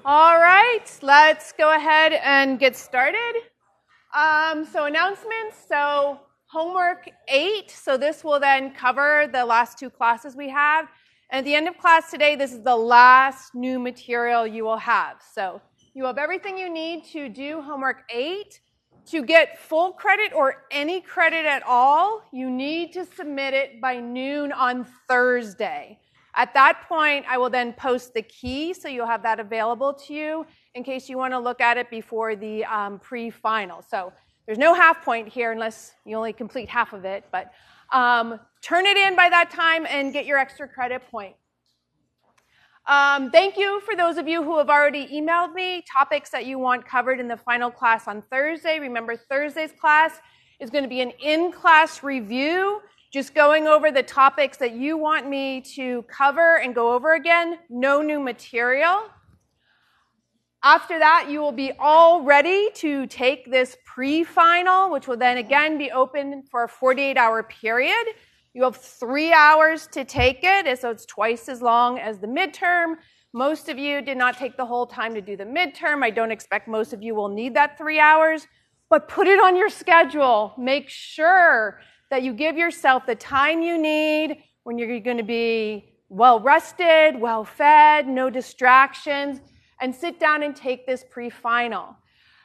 All right, let's go ahead and get started. So announcements, so homework 8, so this will then cover the last 2 classes we have. And at the end of class today, this is the last new material you will have. So you have everything you need to do homework 8. To get full credit or any credit at all, you need to submit it by noon on Thursday. At that point, I will then post the key, so you'll have that available to you in case you want to look at it before the pre-final. So there's no half point here unless you only complete half of it, but turn it in by that time and get your extra credit point. Thank you for those of you who have already emailed me topics that you want covered in the final class on Thursday. Remember, Thursday's class is going to be an in-class review, just going over the topics that you want me to cover and go over again. No new material. After that, you will be all ready to take this pre-final, which will then again be open for a 48-hour period. You have 3 hours to take it, so it's twice as long as the midterm. Most of you did not take the whole time to do the midterm. I don't expect most of you will need that 3 hours, but put it on your schedule. Make sure that you give yourself the time you need when you're going to be well-rested, well-fed, no distractions, and sit down and take this pre-final.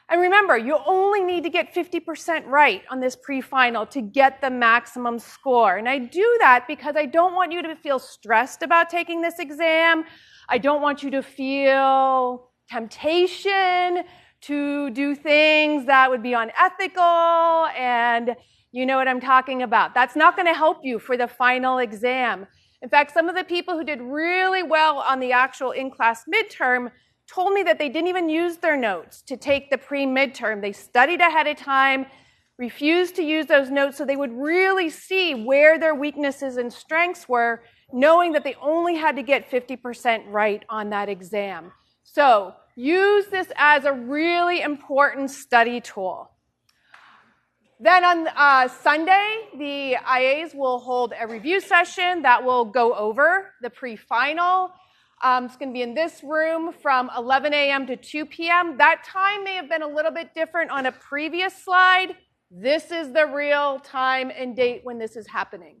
And remember, you only need to get 50% right on this pre-final to get the maximum score. And I do that because I don't want you to feel stressed about taking this exam. I don't want you to feel temptation to do things that would be unethical, and you know what I'm talking about. That's not going to help you for the final exam. In fact, some of the people who did really well on the actual in-class midterm told me that they didn't even use their notes to take the pre-midterm. They studied ahead of time, refused to use those notes so they would really see where their weaknesses and strengths were, knowing that they only had to get 50% right on that exam. So use this as a really important study tool. Then on Sunday, the IAs will hold a review session that will go over the pre-final. It's going to be in this room from 11 a.m. to 2 p.m. That time may have been a little bit different on a previous slide. This is the real time and date when this is happening.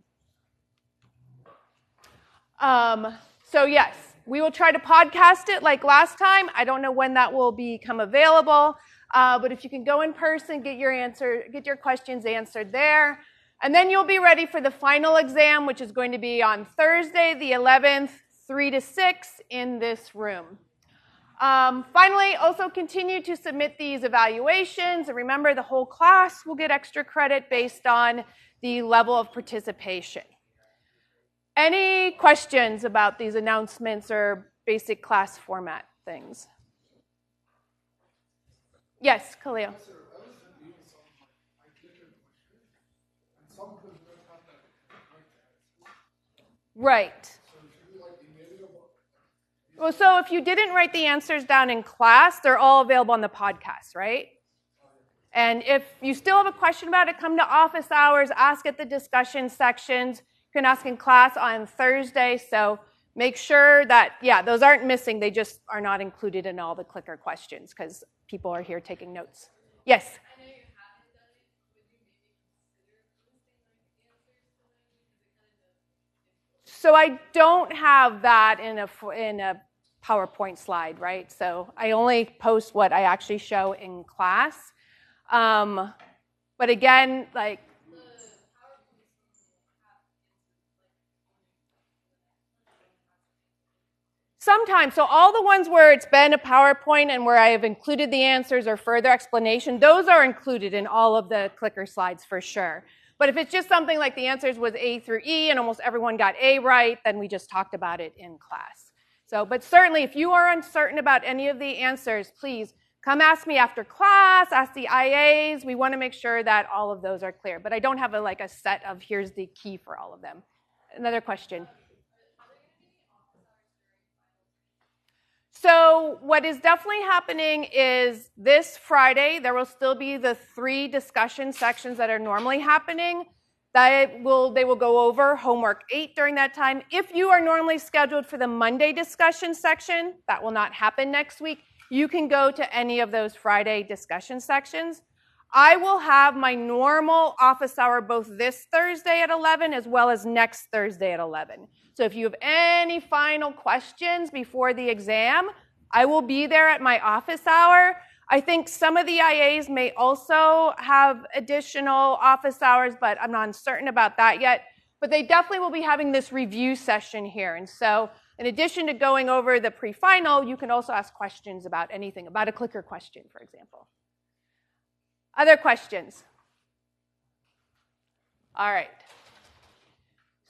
So yes, we will try to podcast it like last time. I don't know when that will become available, but if you can go in person, get your questions answered there. And then you'll be ready for the final exam, which is going to be on Thursday, the 11th, 3 to 6 in this room. Finally, also continue to submit these evaluations. And remember, the whole class will get extra credit based on the level of participation. Any questions about these announcements or basic class format things? Yes, Khalil. Right. Well, so if you didn't write the answers down in class, they're all available on the podcast, right? And if you still have a question about it, come to office hours, ask at the discussion sections. You can ask in class on Thursday, so make sure that, yeah, those aren't missing. They just are not included in all the clicker questions because people are here taking notes. Yes? I know you haven't done it. Would you maybe consider posting the answers? So I don't have that in a PowerPoint slide, right? So I only post what I actually show in class. But again, like, sometimes, so all the ones where it's been a PowerPoint and where I have included the answers or further explanation, those are included in all of the clicker slides for sure. But if it's just something like the answers was A through E and almost everyone got A right, then we just talked about it in class. So, but certainly if you are uncertain about any of the answers, please come ask me after class, ask the IAs. We want to make sure that all of those are clear. But I don't have a set of here's the key for all of them. Another question. So what is definitely happening is this Friday, there will still be the 3 discussion sections that are normally happening. They will go over homework 8 during that time. If you are normally scheduled for the Monday discussion section, that will not happen next week. you can go to any of those Friday discussion sections. I will have my normal office hour both this Thursday at 11 as well as next Thursday at 11. So if you have any final questions before the exam, I will be there at my office hour. I think some of the IAs may also have additional office hours, but I'm not certain about that yet. But they definitely will be having this review session here. And so in addition to going over the pre-final, you can also ask questions about anything, about a clicker question, for example. Other questions? All right.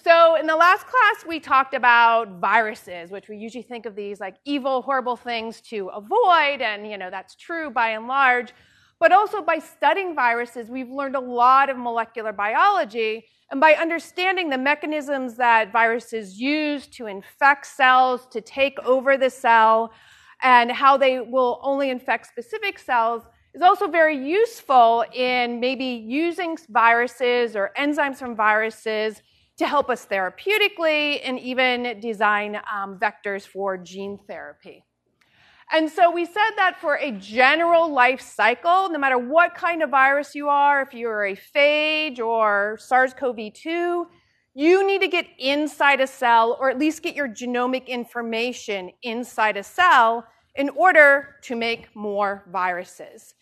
So in the last class, we talked about viruses, which we usually think of these like evil, horrible things to avoid, and that's true by and large. But also by studying viruses, we've learned a lot of molecular biology, and by understanding the mechanisms that viruses use to infect cells, to take over the cell, and how they will only infect specific cells, is also very useful in maybe using viruses or enzymes from viruses to help us therapeutically and even design vectors for gene therapy. And so we said that for a general life cycle, no matter what kind of virus you are, if you're a phage or SARS-CoV-2, you need to get inside a cell or at least get your genomic information inside a cell in order to make more viruses.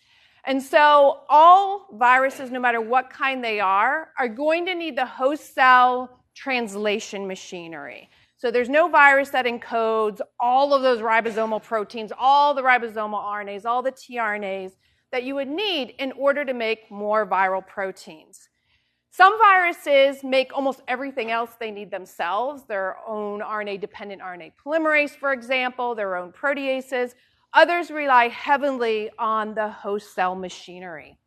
And so all viruses, no matter what kind they are going to need the host cell translation machinery. So there's no virus that encodes all of those ribosomal proteins, all the ribosomal RNAs, all the tRNAs that you would need in order to make more viral proteins. Some viruses make almost everything else they need themselves, their own RNA-dependent RNA polymerase, for example, their own proteases. Others rely heavily on the host cell machinery.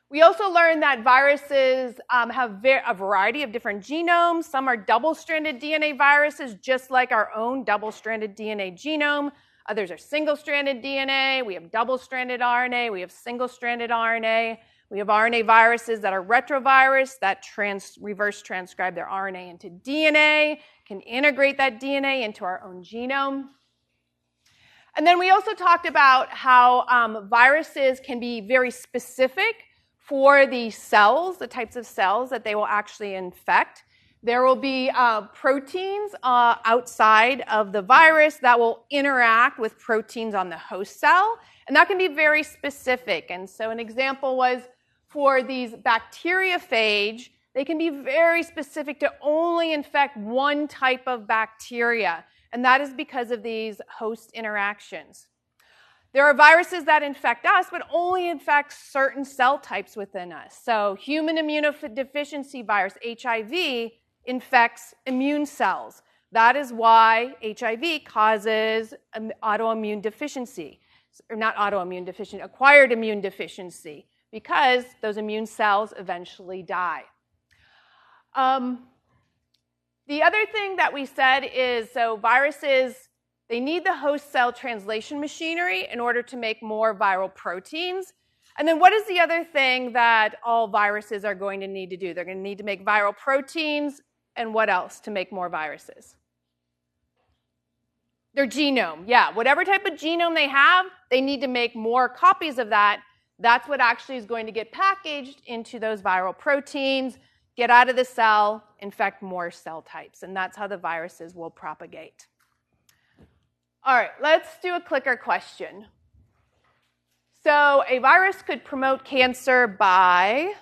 We also learned that viruses have a variety of different genomes. Some are double-stranded DNA viruses, just like our own double-stranded DNA genome. Others are single-stranded DNA. We have double-stranded RNA. We have single-stranded RNA. We have RNA viruses that are retrovirus that reverse transcribe their RNA into DNA, can integrate that DNA into our own genome. And then we also talked about how viruses can be very specific for the cells, the types of cells that they will actually infect. There will be proteins outside of the virus that will interact with proteins on the host cell, and that can be very specific. And so an example was for these bacteriophage, they can be very specific to only infect one type of bacteria, and that is because of these host interactions. There are viruses that infect us, but only infect certain cell types within us. So human immunodeficiency virus, HIV, infects immune cells. That is why HIV causes autoimmune deficiency, or not autoimmune deficiency, acquired immune deficiency, because those immune cells eventually die. The other thing that we said is, so viruses, they need the host cell translation machinery in order to make more viral proteins. And then what is the other thing that all viruses are going to need to do? They're going to need to make viral proteins, and what else to make more viruses? Their genome. Yeah, whatever type of genome they have, they need to make more copies of that. That's what actually is going to get packaged into those viral proteins, get out of the cell, infect more cell types, and that's how the viruses will propagate. All right, let's do a clicker question. So a virus could promote cancer by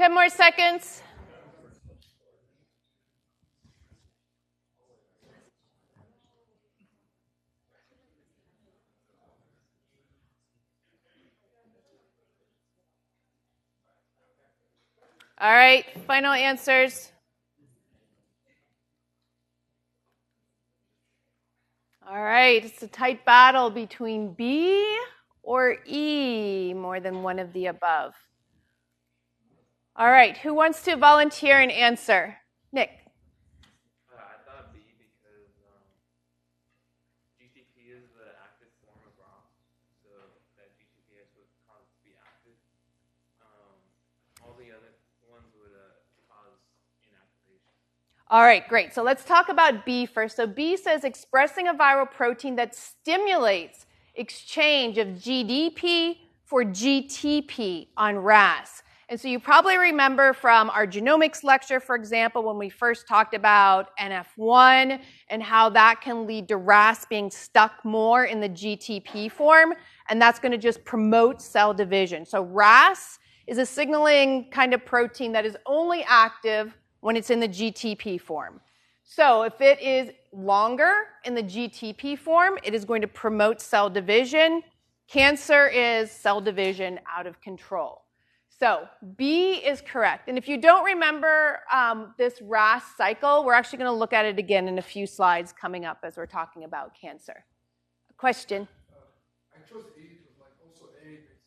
10 more seconds. All right, final answers. All right, it's a tight battle between B or E, more than one of the above. All right, who wants to volunteer and answer? Nick. I thought B because GTP is the active form of ROS, so that GTP is what causes it to be active. All the other ones would cause inactivation. All right, great. So let's talk about B first. So B says expressing a viral protein that stimulates exchange of GDP for GTP on RAS. And so you probably remember from our genomics lecture, for example, when we first talked about NF1 and how that can lead to RAS being stuck more in the GTP form, and that's going to just promote cell division. So RAS is a signaling kind of protein that is only active when it's in the GTP form. So if it is longer in the GTP form, it is going to promote cell division. Cancer is cell division out of control. So B is correct. And if you don't remember this RAS cycle, we're actually going to look at it again in a few slides coming up as we're talking about cancer. A question? I chose A because also A makes sense.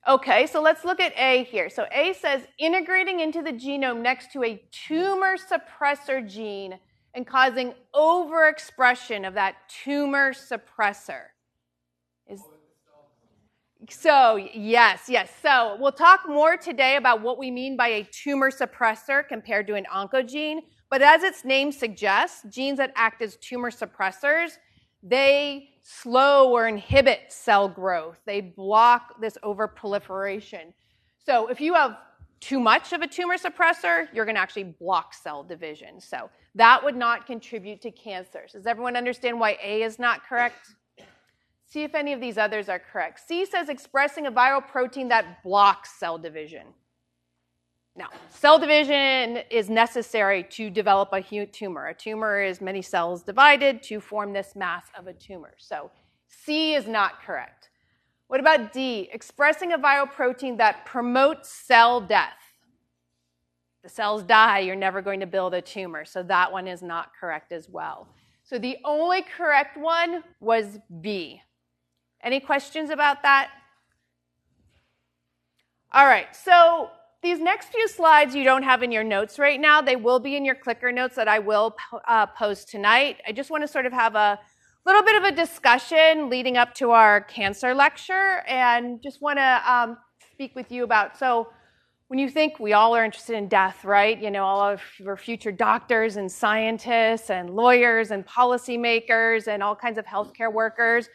Okay, so let's look at A here. So A says integrating into the genome next to a tumor suppressor gene and causing overexpression of that tumor suppressor. So, yes. So we'll talk more today about what we mean by a tumor suppressor compared to an oncogene. But as its name suggests, genes that act as tumor suppressors, they slow or inhibit cell growth. They block this overproliferation. So if you have too much of a tumor suppressor, you're going to actually block cell division. So that would not contribute to cancers. Does everyone understand why A is not correct? See if any of these others are correct. C says expressing a viral protein that blocks cell division. Now, cell division is necessary to develop a tumor. A tumor is many cells divided to form this mass of a tumor. So C is not correct. What about D? Expressing a viral protein that promotes cell death. The cells die, you're never going to build a tumor. So that one is not correct as well. So the only correct one was B. Any questions about that? All right, so these next few slides you don't have in your notes right now. They will be in your clicker notes that I will post tonight. I just want to sort of have a little bit of a discussion leading up to our cancer lecture and just want to speak with you about, so when you think we all are interested in death, right? You know, all of your future doctors and scientists and lawyers and policymakers and all kinds of healthcare workers,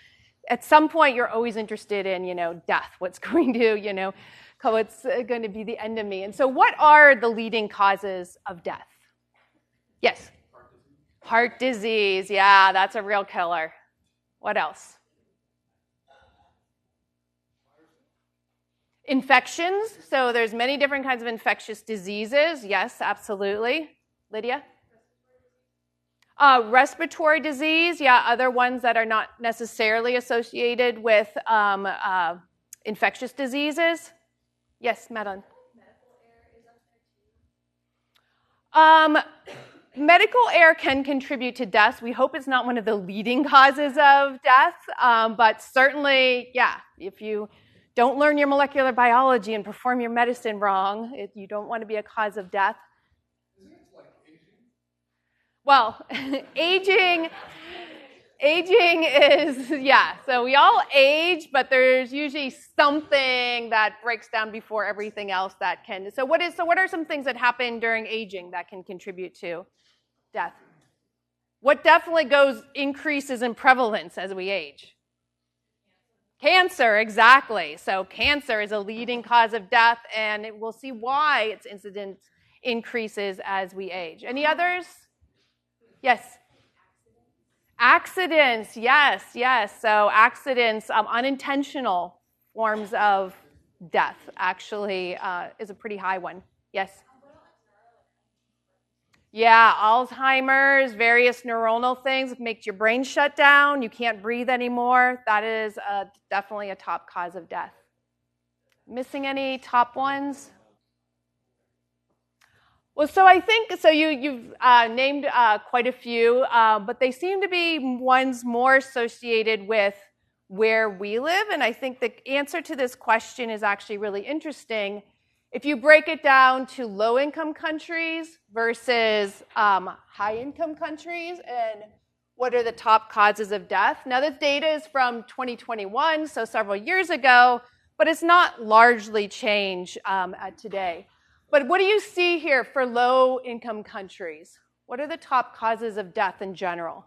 at some point you're always interested in, death. What's going to, what's going to be the end of me? And so what are the leading causes of death? Yes? Heart disease. Yeah, that's a real killer. What else? Infections. So there's many different kinds of infectious diseases. Yes, absolutely. Lydia? Respiratory disease. Yeah, other ones that are not necessarily associated with infectious diseases. Yes, Madeline? Medical error can contribute to death. We hope it's not one of the leading causes of death, but certainly, yeah, if you don't learn your molecular biology and perform your medicine wrong, you don't want to be a cause of death. Isn't it like aging? Well, aging is, yeah, so we all age, but there's usually something that breaks down before everything else that can. So what are some things that happen during aging that can contribute to death? What definitely increases in prevalence as we age? Cancer, exactly. So cancer is a leading cause of death, and we'll see why its incidence increases as we age. Any others? Yes. Accidents, yes. So accidents, unintentional forms of death actually is a pretty high one. Yes? Yeah, Alzheimer's, various neuronal things makes your brain shut down. You can't breathe anymore. That is definitely a top cause of death. Missing any top ones? Well, so I think, so you've named quite a few, but they seem to be ones more associated with where we live. And I think the answer to this question is actually really interesting. If you break it down to low-income countries versus high-income countries, and what are the top causes of death? Now, this data is from 2021, so several years ago, but it's not largely changed today. But what do you see here for low-income countries? What are the top causes of death in general?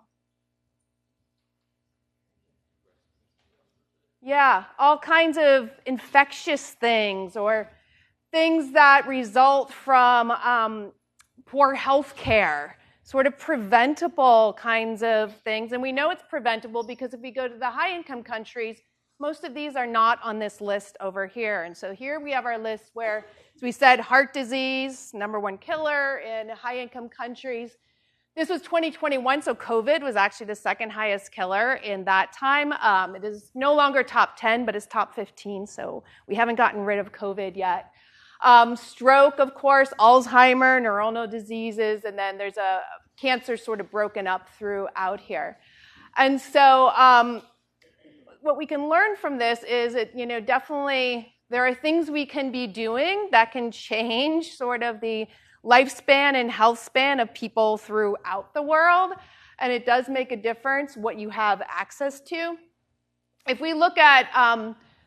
Yeah, all kinds of infectious things or things that result from poor health care, sort of preventable kinds of things. And we know it's preventable because if we go to the high-income countries, most of these are not on this list over here. And so here we have our list where, as we said, heart disease, #1 killer in high-income countries. This was 2021, so COVID was actually the second highest killer in that time. It is no longer top 10, but it's top 15, so we haven't gotten rid of COVID yet. Stroke, of course, Alzheimer, neuronal diseases, and then there's a cancer sort of broken up throughout here. And so what we can learn from this is that, definitely there are things we can be doing that can change sort of the lifespan and health span of people throughout the world. And it does make a difference what you have access to. If we look at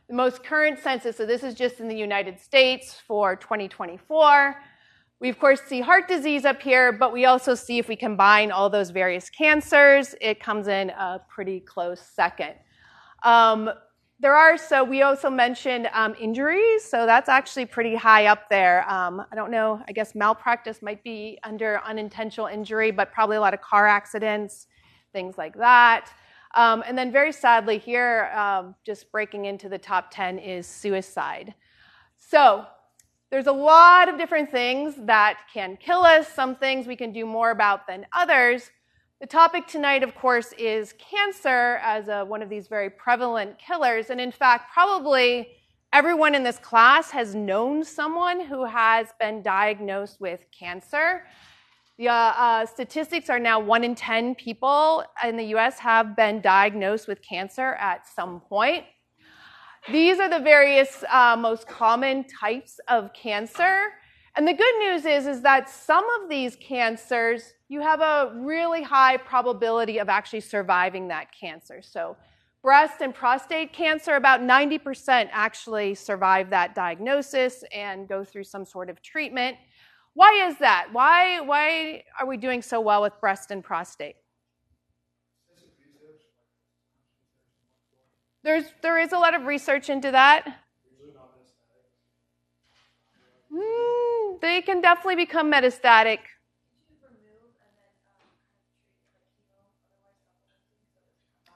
the most current census, so this is just in the United States for 2024, we of course see heart disease up here, but we also see if we combine all those various cancers, it comes in a pretty close second. We also mentioned injuries, so that's actually pretty high up there. I don't know, I guess malpractice might be under unintentional injury, but probably a lot of car accidents, things like that. And then very sadly here, just breaking into the top 10 is suicide. So there's a lot of different things that can kill us, some things we can do more about than others. The topic tonight, of course, is cancer as one of these very prevalent killers. And in fact, probably everyone in this class has known someone who has been diagnosed with cancer. The statistics are now 1 in 10 people in the US have been diagnosed with cancer at some point. These are the various most common types of cancer. And the good news is that some of these cancers, you have a really high probability of actually surviving that cancer. So breast and prostate cancer, about 90% actually survive that diagnosis and go through some sort of treatment. Why is that? Why are we doing so well with breast and prostate? There is a lot of research into that. They can definitely become metastatic.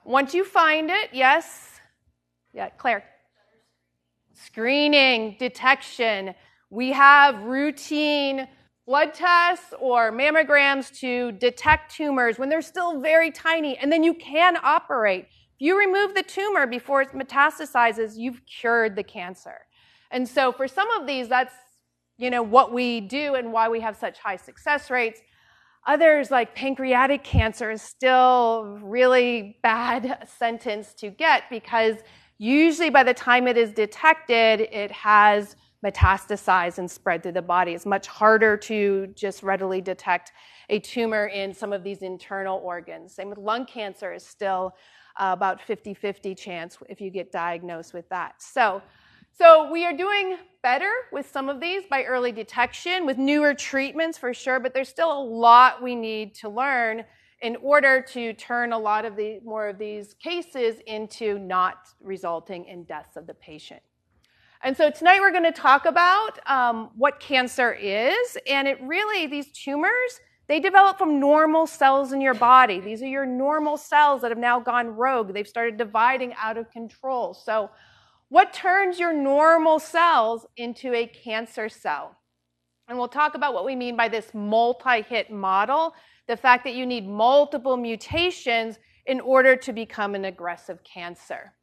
Once you find it, yes. Yeah, Claire. Screening, detection. We have routine blood tests or mammograms to detect tumors when they're still very tiny, and then you can operate. If you remove the tumor before it metastasizes, you've cured the cancer. And so for some of these, that's what we do and why we have such high success rates. Others, like pancreatic cancer, is still really bad sentence to get because usually by the time it is detected, it has metastasized and spread through the body. It's much harder to just readily detect a tumor in some of these internal organs. Same with lung cancer is still about 50-50 chance if you get diagnosed with that. So we are doing better with some of these by early detection, with newer treatments for sure, but there's still a lot we need to learn in order to turn a lot of more of these cases into not resulting in deaths of the patient. And so tonight we're going to talk about what cancer is, and these tumors, they develop from normal cells in your body. These are your normal cells that have now gone rogue. They've started dividing out of control. So what turns your normal cells into a cancer cell? And we'll talk about what we mean by this multi-hit model, the fact that you need multiple mutations in order to become an aggressive cancer.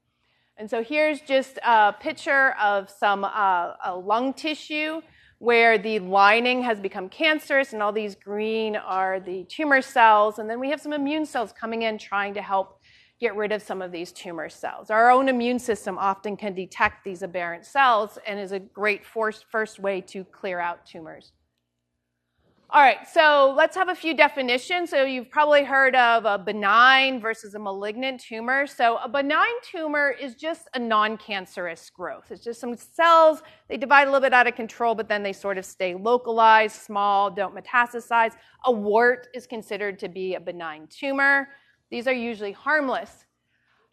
And so here's just a picture of some lung tissue where the lining has become cancerous, and all these green are the tumor cells. And then we have some immune cells coming in trying to help get rid of some of these tumor cells. Our own immune system often can detect these aberrant cells and is a great first way to clear out tumors. All right, so let's have a few definitions. So you've probably heard of a benign versus a malignant tumor. So a benign tumor is just a non-cancerous growth. It's just some cells, they divide a little bit out of control, but then they sort of stay localized, small, don't metastasize. A wart is considered to be a benign tumor. These are usually harmless.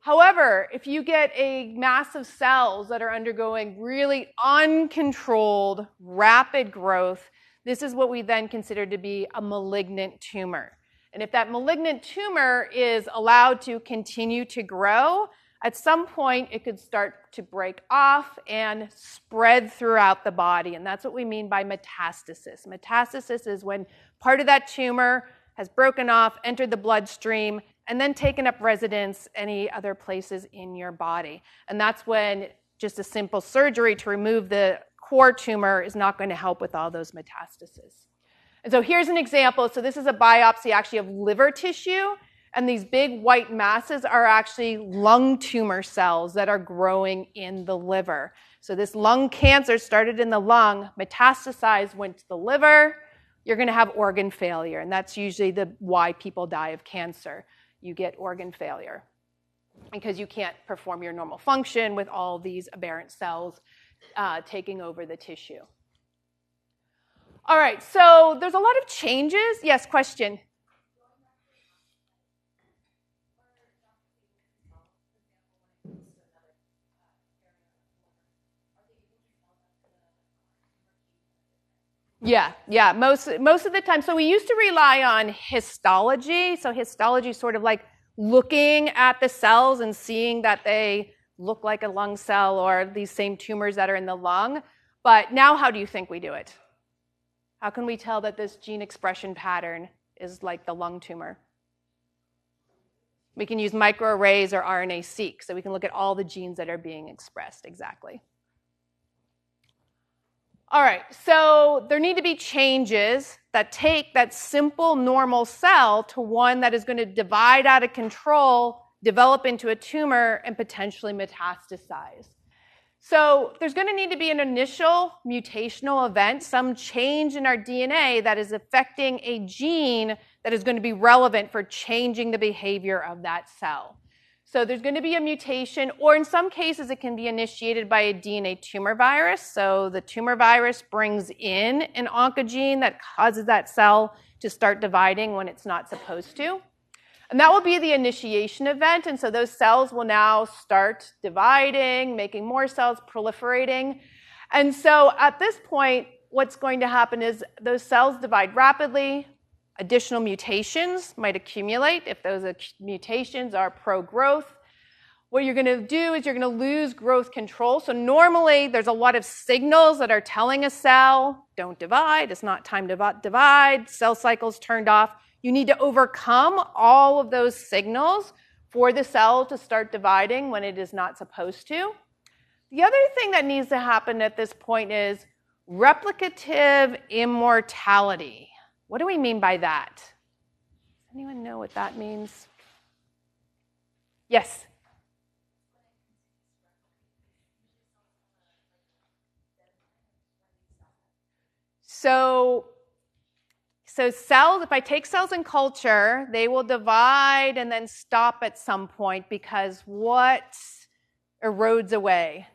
However, if you get a mass of cells that are undergoing really uncontrolled, rapid growth, this is what we then consider to be a malignant tumor. And if that malignant tumor is allowed to continue to grow, at some point it could start to break off and spread throughout the body. And that's what we mean by metastasis. Metastasis is when part of that tumor has broken off, entered the bloodstream, and then taken up residence any other places in your body. And that's when just a simple surgery to remove the core tumor is not going to help with all those metastases. And so here's an example. So this is a biopsy actually of liver tissue, and these big white masses are actually lung tumor cells that are growing in the liver. So this lung cancer started in the lung, metastasized, went to the liver. You're going to have organ failure, and that's usually why people die of cancer. You get organ failure because you can't perform your normal function with all these aberrant cells taking over the tissue. All right, so there's a lot of changes. Yes, question? Yeah, most of the time. So we used to rely on histology. So histology is sort of like looking at the cells and seeing that they look like a lung cell or these same tumors that are in the lung. But now how do you think we do it? How can we tell that this gene expression pattern is like the lung tumor? We can use microarrays or RNA-seq, so we can look at all the genes that are being expressed exactly. All right, so there need to be changes that take that simple normal cell to one that is going to divide out of control, develop into a tumor, and potentially metastasize. So there's going to need to be an initial mutational event, some change in our DNA that is affecting a gene that is going to be relevant for changing the behavior of that cell. So there's going to be a mutation, or in some cases it can be initiated by a DNA tumor virus. So the tumor virus brings in an oncogene that causes that cell to start dividing when it's not supposed to. And that will be the initiation event, and so those cells will now start dividing, making more cells, proliferating. And so at this point, what's going to happen is those cells divide rapidly. Additional mutations might accumulate if those mutations are pro-growth. What you're going to do is you're going to lose growth control. So normally there's a lot of signals that are telling a cell, don't divide, it's not time to divide, cell cycle's turned off. You need to overcome all of those signals for the cell to start dividing when it is not supposed to. The other thing that needs to happen at this point is replicative immortality. What do we mean by that? Does anyone know what that means? Yes? So cells, if I take cells in culture, they will divide and then stop at some point because what erodes away?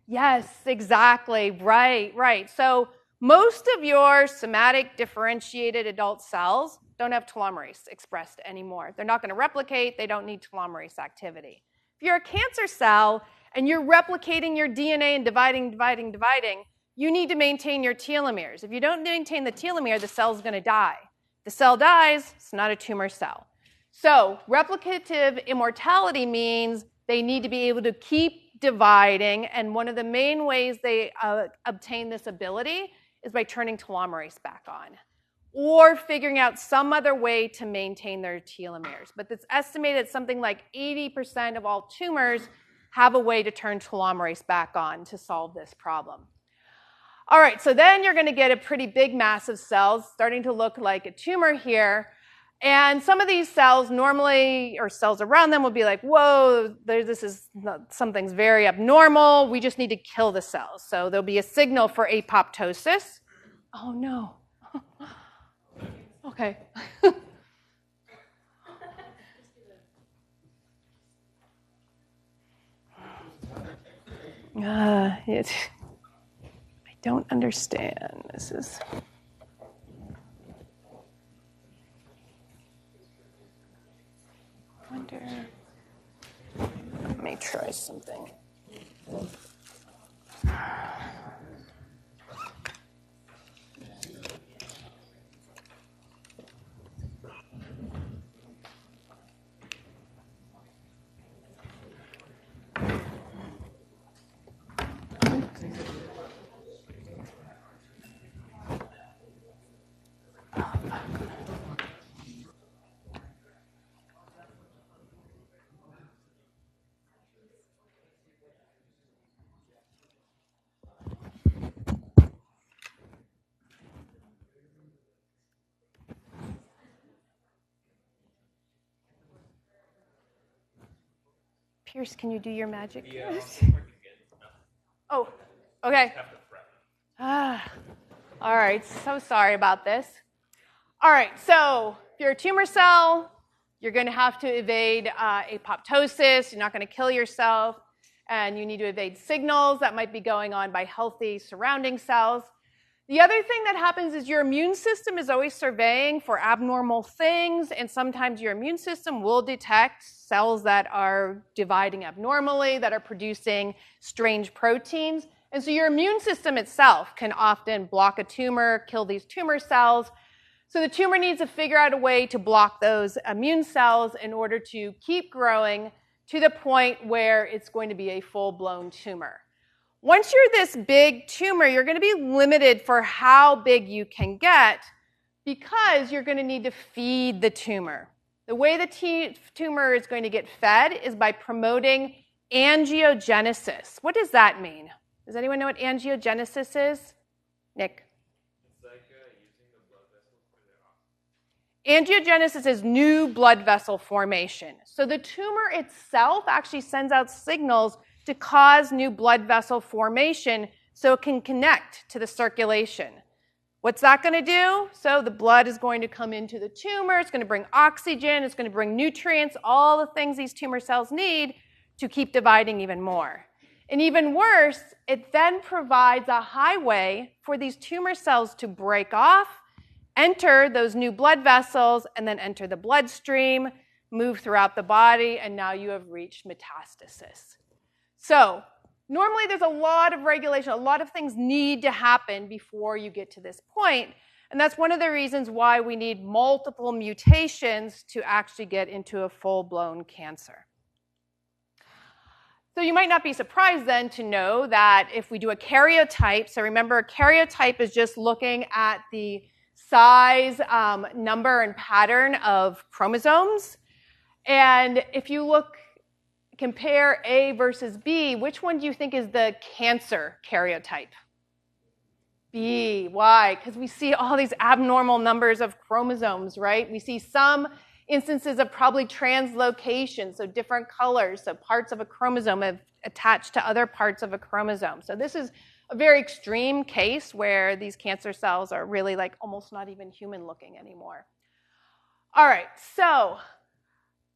Yes, exactly. Right. So most of your somatic differentiated adult cells don't have telomerase expressed anymore. They're not going to replicate. They don't need telomerase activity. If you're a cancer cell and you're replicating your DNA and dividing, you need to maintain your telomeres. If you don't maintain the telomere, the cell's going to die. The cell dies, it's not a tumor cell. So replicative immortality means they need to be able to keep dividing, and one of the main ways they obtain this ability is by turning telomerase back on, or figuring out some other way to maintain their telomeres. But it's estimated that something like 80% of all tumors have a way to turn telomerase back on to solve this problem. All right, so then you're going to get a pretty big mass of cells starting to look like a tumor here. And some of these cells normally, or cells around them, will be like, whoa, something's very abnormal. We just need to kill the cells. So there'll be a signal for apoptosis. Oh, no. Okay. I don't understand. This is... Let me try something. Pierce, can you do your magic? Oh, okay. All right, so sorry about this. All right, so if you're a tumor cell, you're going to have to evade apoptosis. You're not going to kill yourself. And you need to evade signals that might be going on by healthy surrounding cells. The other thing that happens is your immune system is always surveying for abnormal things, and sometimes your immune system will detect cells that are dividing abnormally, that are producing strange proteins. And so your immune system itself can often block a tumor, kill these tumor cells. So the tumor needs to figure out a way to block those immune cells in order to keep growing to the point where it's going to be a full-blown tumor. Once you're this big tumor, you're going to be limited for how big you can get because you're going to need to feed the tumor. The way the tumor is going to get fed is by promoting angiogenesis. What does that mean? Does anyone know what angiogenesis is? Nick? It's like using the blood vessel for the Angiogenesis is new blood vessel formation. So the tumor itself actually sends out signals to cause new blood vessel formation so it can connect to the circulation. What's that going to do? So the blood is going to come into the tumor. It's going to bring oxygen. It's going to bring nutrients, all the things these tumor cells need to keep dividing even more. And even worse, it then provides a highway for these tumor cells to break off, enter those new blood vessels, and then enter the bloodstream, move throughout the body, and now you have reached metastasis. So normally there's a lot of regulation, a lot of things need to happen before you get to this point. And that's one of the reasons why we need multiple mutations to actually get into a full-blown cancer. So you might not be surprised then to know that if we do a karyotype, so remember a karyotype is just looking at the size, number, and pattern of chromosomes. And if you compare A versus B, which one do you think is the cancer karyotype? B. Why? Because we see all these abnormal numbers of chromosomes, right? We see some instances of probably translocation, so different colors, so parts of a chromosome have attached to other parts of a chromosome. So this is a very extreme case where these cancer cells are really like almost not even human looking anymore. All right, so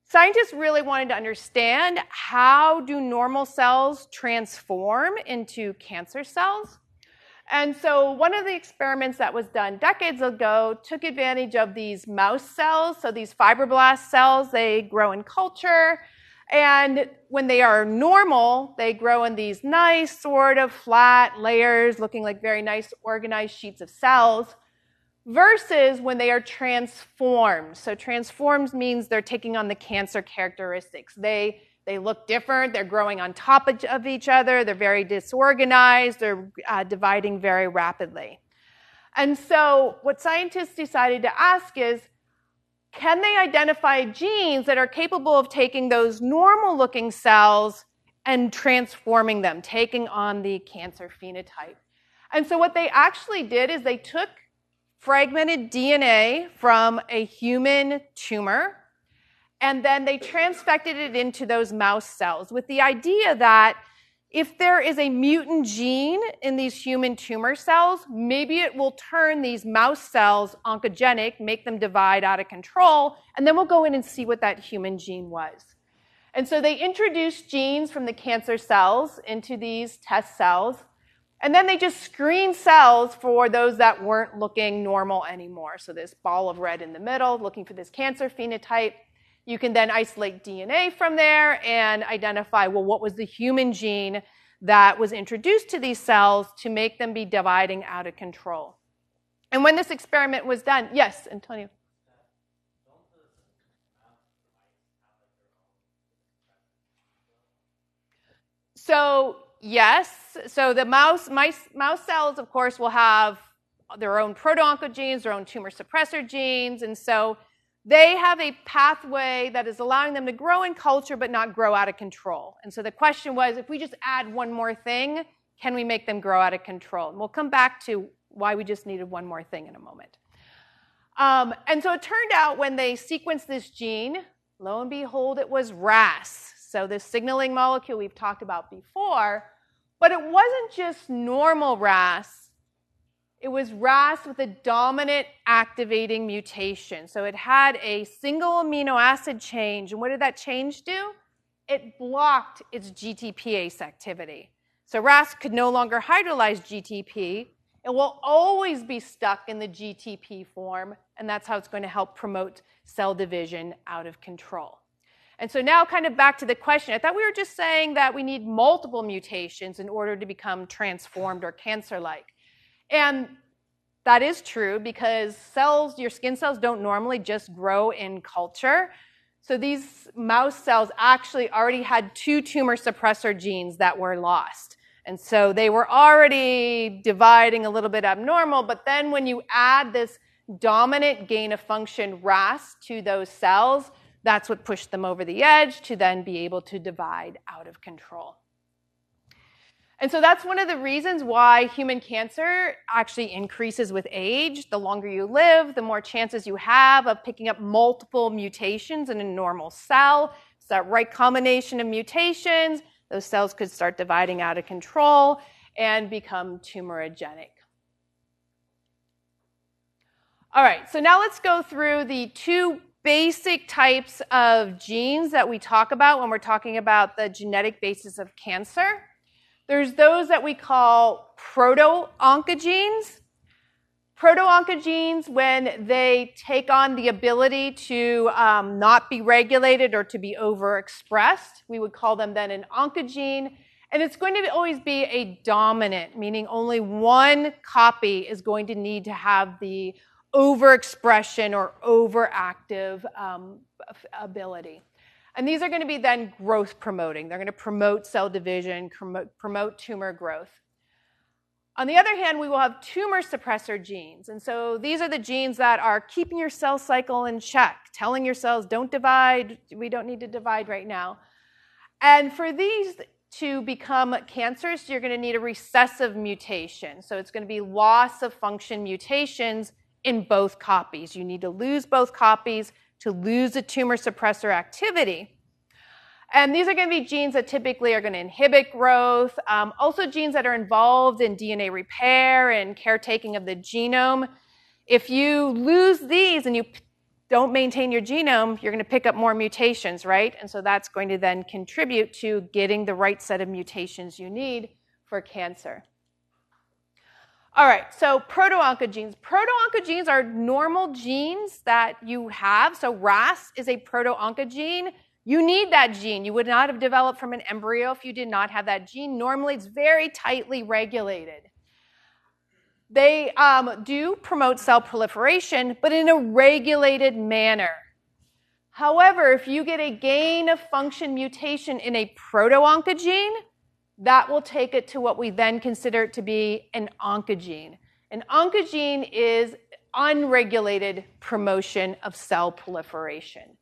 scientists really wanted to understand how do normal cells transform into cancer cells. And so one of the experiments that was done decades ago took advantage of these mouse cells. So these fibroblast cells, they grow in culture. And when they are normal, they grow in these nice sort of flat layers, looking like very nice organized sheets of cells, versus when they are transformed. So transformed means they're taking on the cancer characteristics. They look different. They're growing on top of each other. They're very disorganized. They're dividing very rapidly. And so what scientists decided to ask is, can they identify genes that are capable of taking those normal-looking cells and transforming them, taking on the cancer phenotype? And so what they actually did is they took fragmented DNA from a human tumor, and then they transfected it into those mouse cells with the idea that if there is a mutant gene in these human tumor cells, maybe it will turn these mouse cells oncogenic, make them divide out of control, and then we'll go in and see what that human gene was. And so they introduced genes from the cancer cells into these test cells, and then they just screened cells for those that weren't looking normal anymore. So this ball of red in the middle, looking for this cancer phenotype. You can then isolate DNA from there and identify, well, what was the human gene that was introduced to these cells to make them be dividing out of control. And when this experiment was done, yes, Antonio. So yes, so the mouse cells, of course, will have their own proto-oncogenes, their own tumor suppressor genes, and so they have a pathway that is allowing them to grow in culture but not grow out of control. And so the question was, if we just add one more thing, can we make them grow out of control? And we'll come back to why we just needed one more thing in a moment. And so it turned out when they sequenced this gene, lo and behold, it was RAS. So this signaling molecule we've talked about before, but it wasn't just normal RAS. It was RAS with a dominant activating mutation. So it had a single amino acid change. And what did that change do? It blocked its GTPase activity. So RAS could no longer hydrolyze GTP. It will always be stuck in the GTP form, and that's how it's going to help promote cell division out of control. And so now kind of back to the question. I thought we were just saying that we need multiple mutations in order to become transformed or cancer-like. And that is true because cells, your skin cells, don't normally just grow in culture. So these mouse cells actually already had 2 tumor suppressor genes that were lost. And so they were already dividing a little bit abnormal, but then when you add this dominant gain-of-function RAS to those cells, that's what pushed them over the edge to then be able to divide out of control. And so that's one of the reasons why human cancer actually increases with age. The longer you live, the more chances you have of picking up multiple mutations in a normal cell. It's that right combination of mutations. Those cells could start dividing out of control and become tumorigenic. All right, so now let's go through the 2 basic types of genes that we talk about when we're talking about the genetic basis of cancer. There's those that we call proto-oncogenes. Proto-oncogenes, when they take on the ability to not be regulated or to be overexpressed, we would call them then an oncogene. And it's going to always be a dominant, meaning only one copy is going to need to have the overexpression or overactive ability. And these are going to be then growth promoting. They're going to promote cell division, promote tumor growth. On the other hand, we will have tumor suppressor genes. And so these are the genes that are keeping your cell cycle in check, telling your cells, don't divide, we don't need to divide right now. And for these to become cancers, you're going to need a recessive mutation. So it's going to be loss of function mutations in both copies. You need to lose both copies to lose the tumor suppressor activity. And these are going to be genes that typically are going to inhibit growth, also genes that are involved in DNA repair and caretaking of the genome. If you lose these and you don't maintain your genome, you're going to pick up more mutations, right? And so that's going to then contribute to getting the right set of mutations you need for cancer. All right, so proto-oncogenes. Proto-oncogenes are normal genes that you have. So RAS is a proto-oncogene. You need that gene. You would not have developed from an embryo if you did not have that gene. Normally, it's very tightly regulated. They do promote cell proliferation, but in a regulated manner. However, if you get a gain-of-function mutation in a proto-oncogene, that will take it to what we then consider it to be an oncogene. An oncogene is unregulated promotion of cell proliferation.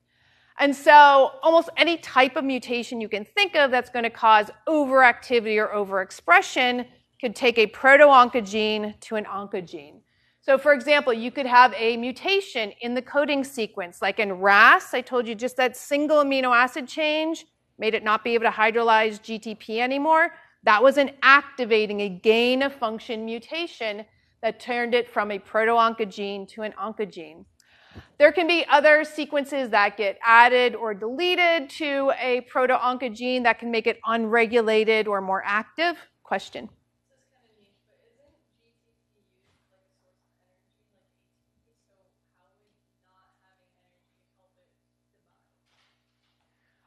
And so almost any type of mutation you can think of that's going to cause overactivity or overexpression could take a proto-oncogene to an oncogene. So for example, you could have a mutation in the coding sequence, like in RAS. I told you just that single amino acid change made it not be able to hydrolyze GTP anymore. That was an activating, a gain of function mutation that turned it from a proto-oncogene to an oncogene. There can be other sequences that get added or deleted to a proto-oncogene that can make it unregulated or more active. Question?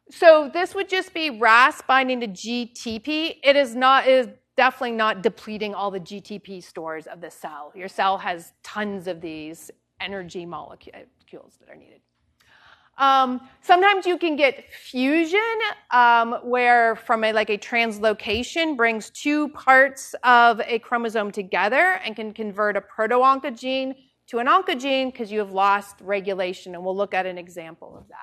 So this would just be RAS binding to GTP. It is definitely not depleting all the GTP stores of the cell. Your cell has tons of these energy molecules that are needed. Sometimes you can get fusion, where from a translocation brings two parts of a chromosome together and can convert a proto-oncogene to an oncogene because you have lost regulation, and we'll look at an example of that.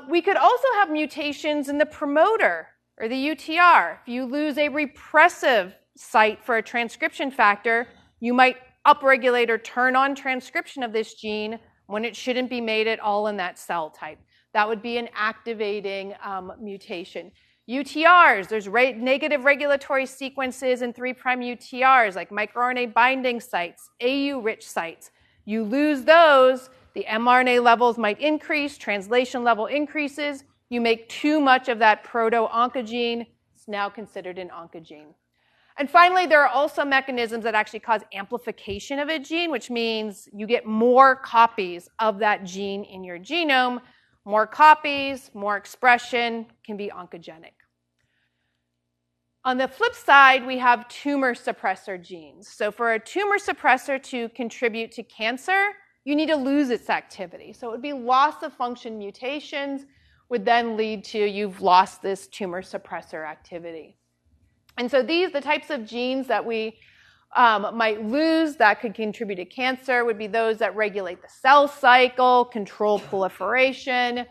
We could also have mutations in the promoter or the UTR. If you lose a repressive site for a transcription factor, you might upregulate or turn on transcription of this gene when it shouldn't be made at all in that cell type. That would be an activating mutation. UTRs, there's negative regulatory sequences in 3' UTRs, like microRNA binding sites, AU-rich sites. You lose those, the mRNA levels might increase, translation level increases. You make too much of that proto-oncogene, it's now considered an oncogene. And finally, there are also mechanisms that actually cause amplification of a gene, which means you get more copies of that gene in your genome. More copies, more expression can be oncogenic. On the flip side, we have tumor suppressor genes. So for a tumor suppressor to contribute to cancer, you need to lose its activity. So it would be loss of function mutations would then lead to you've lost this tumor suppressor activity. And so the types of genes that we might lose that could contribute to cancer would be those that regulate the cell cycle, control proliferation,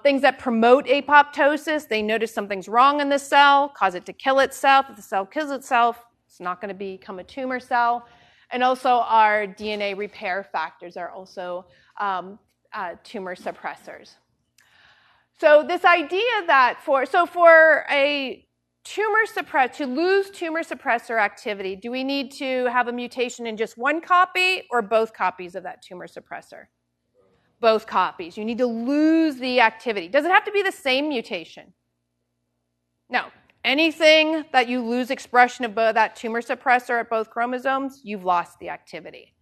things that promote apoptosis. They notice something's wrong in the cell, cause it to kill itself. If the cell kills itself, it's not going to become a tumor cell. And also our DNA repair factors are also tumor suppressors. So this idea that for a to lose tumor suppressor activity, do we need to have a mutation in just one copy or both copies of that tumor suppressor? Both copies. You need to lose the activity. Does it have to be the same mutation? No. Anything that you lose expression of that tumor suppressor at both chromosomes, you've lost the activity.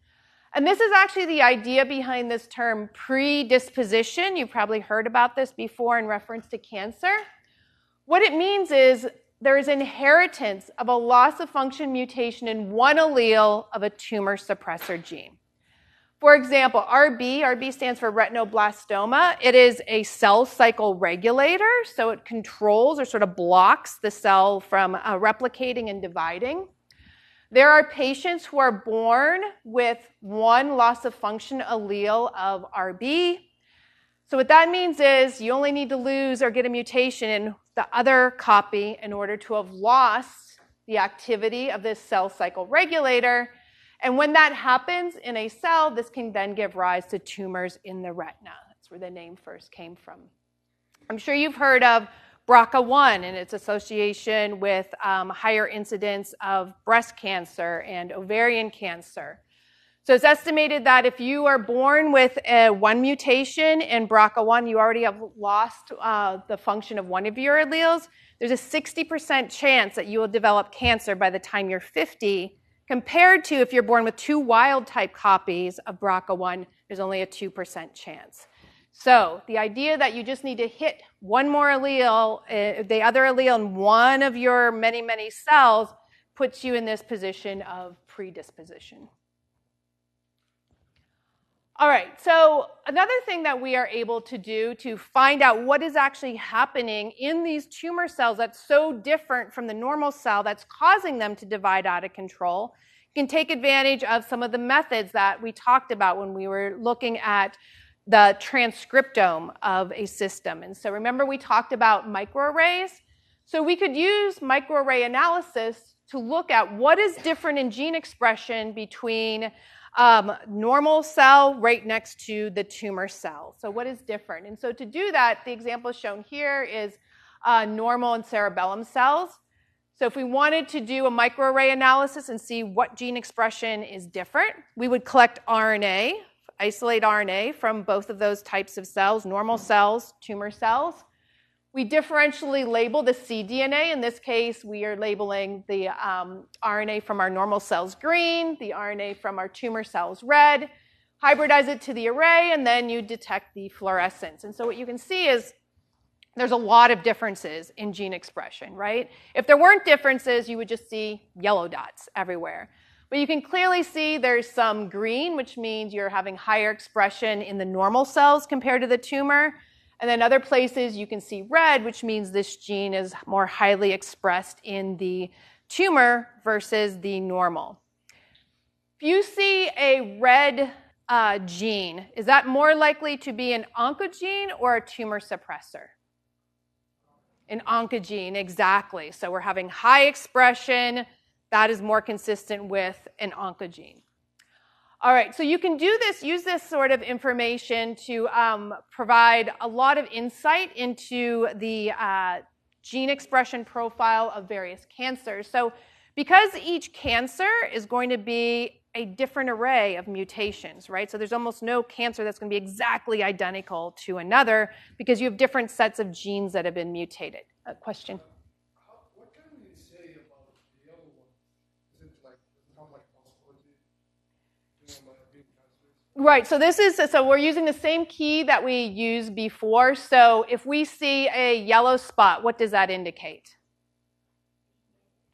And this is actually the idea behind this term predisposition. You've probably heard about this before in reference to cancer. What it means is there is inheritance of a loss of function mutation in one allele of a tumor suppressor gene. For example, RB stands for retinoblastoma. It is a cell cycle regulator, so it controls or sort of blocks the cell from replicating and dividing. There are patients who are born with one loss of function allele of RB. So what that means is you only need to lose or get a mutation in the other copy in order to have lost the activity of this cell cycle regulator. And when that happens in a cell, this can then give rise to tumors in the retina. That's where the name first came from. I'm sure you've heard of BRCA1 and its association with higher incidence of breast cancer and ovarian cancer. So it's estimated that if you are born with one mutation in BRCA1, you already have lost the function of one of your alleles. There's a 60% chance that you will develop cancer by the time you're 50, compared to if you're born with two wild-type copies of BRCA1, there's only a 2% chance. So the idea that you just need to hit one more allele, the other allele in one of your many, many cells, puts you in this position of predisposition. All right, so another thing that we are able to do to find out what is actually happening in these tumor cells that's so different from the normal cell that's causing them to divide out of control you can take advantage of some of the methods that we talked about when we were looking at the transcriptome of a system. And so remember we talked about microarrays? So we could use microarray analysis to look at what is different in gene expression between normal cell right next to the tumor cell. So what is different? And so to do that, the example shown here is normal and cerebellum cells. So if we wanted to do a microarray analysis and see what gene expression is different, we would collect RNA, isolate RNA from both of those types of cells, normal cells, tumor cells. We differentially label the cDNA. In this case, we are labeling the RNA from our normal cells green, the RNA from our tumor cells red, hybridize it to the array, and then you detect the fluorescence. And so what you can see is there's a lot of differences in gene expression, right? If there weren't differences, you would just see yellow dots everywhere. But you can clearly see there's some green, which means you're having higher expression in the normal cells compared to the tumor. And then other places you can see red, which means this gene is more highly expressed in the tumor versus the normal. If you see a red gene, is that more likely to be an oncogene or a tumor suppressor? An oncogene, exactly. So we're having high expression. That is more consistent with an oncogene. All right, so you can do this, use this sort of information to provide a lot of insight into the gene expression profile of various cancers. So because each cancer is going to be a different array of mutations, right? So there's almost no cancer that's going to be exactly identical to another because you have different sets of genes that have been mutated. A question? What can we say about the other one? Is it like, not like possibility? Right, so we're using the same key that we used before. So if we see a yellow spot, what does that indicate?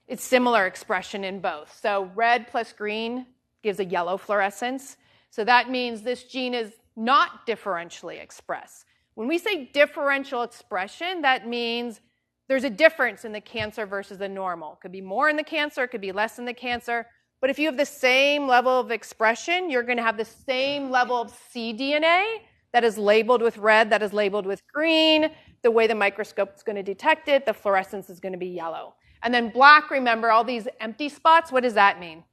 It's similar expression in both. So red plus green gives a yellow fluorescence. So that means this gene is not differentially expressed. When we say differential expression, that means there's a difference in the cancer versus the normal. It could be more in the cancer, it could be less in the cancer. But if you have the same level of expression, you're going to have the same level of cDNA that is labeled with red, that is labeled with green. The way the microscope is going to detect it, the fluorescence is going to be yellow. And then black, remember, all these empty spots, what does that mean?